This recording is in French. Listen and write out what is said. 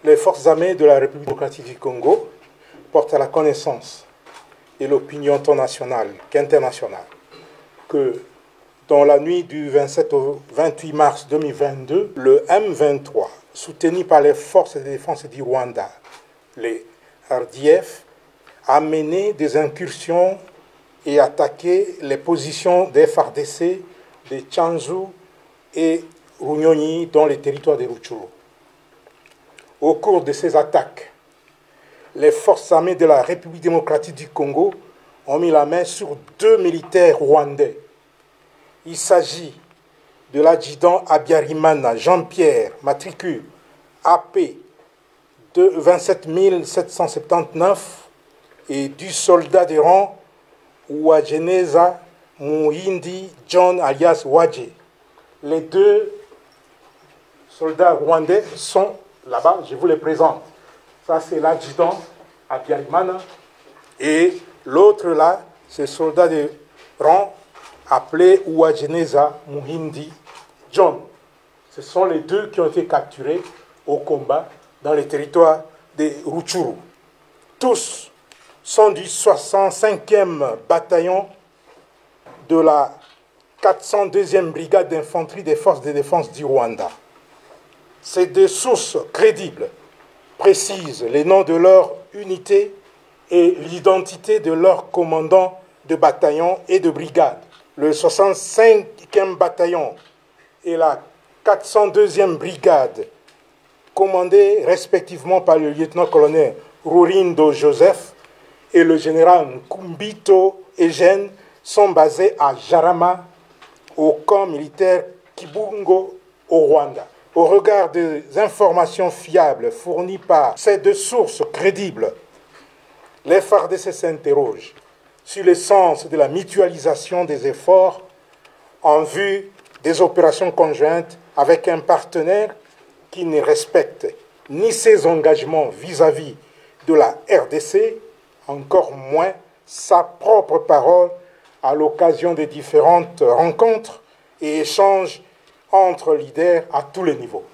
Les forces armées de la République démocratique du Congo portent à la connaissance de l'opinion tant nationale qu'internationale que dans la nuit du 27 au 28 mars 2022, le M23, soutenu par les forces de défense du Rwanda, les RDF, a mené des incursions et attaqué les positions des FARDC de Tchanzu et Runyonyi dans les territoires de Rutshuru. Au cours de ces attaques, les forces armées de la République démocratique du Congo ont mis la main sur 2 militaires rwandais. Il s'agit de l'adjudant Habyarimana Jean-Pierre, matricule AP de 27 779, et du soldat de rang Uwajeneza Muhindi John alias Wadje. Les 2 soldats rwandais sont là-bas, je vous les présente. Ça, c'est l'adjudant Habyarimana. Et l'autre là, c'est le soldat de rang appelé Uwajeneza Muhindi John. Ce sont les 2 qui ont été capturés au combat dans les territoires de Rutshuru. Tous sont du 65e bataillon de la 402e brigade d'infanterie des forces de défense du Rwanda. Ces 2 sources crédibles précisent les noms de leur unité et l'identité de leurs commandants de bataillon et de brigade. Le 65e bataillon et la 402e brigade, commandés respectivement par le lieutenant-colonel Rurindo Joseph et le général Nkumbito Eugène, sont basés à Jarama, au camp militaire Kibungo, au Rwanda. Au regard des informations fiables fournies par ces 2 sources crédibles, les FARDC s'interrogent sur le sens de la mutualisation des efforts en vue des opérations conjointes avec un partenaire qui ne respecte ni ses engagements vis-à-vis de la RDC, encore moins sa propre parole à l'occasion des différentes rencontres et échanges entre leaders à tous les niveaux.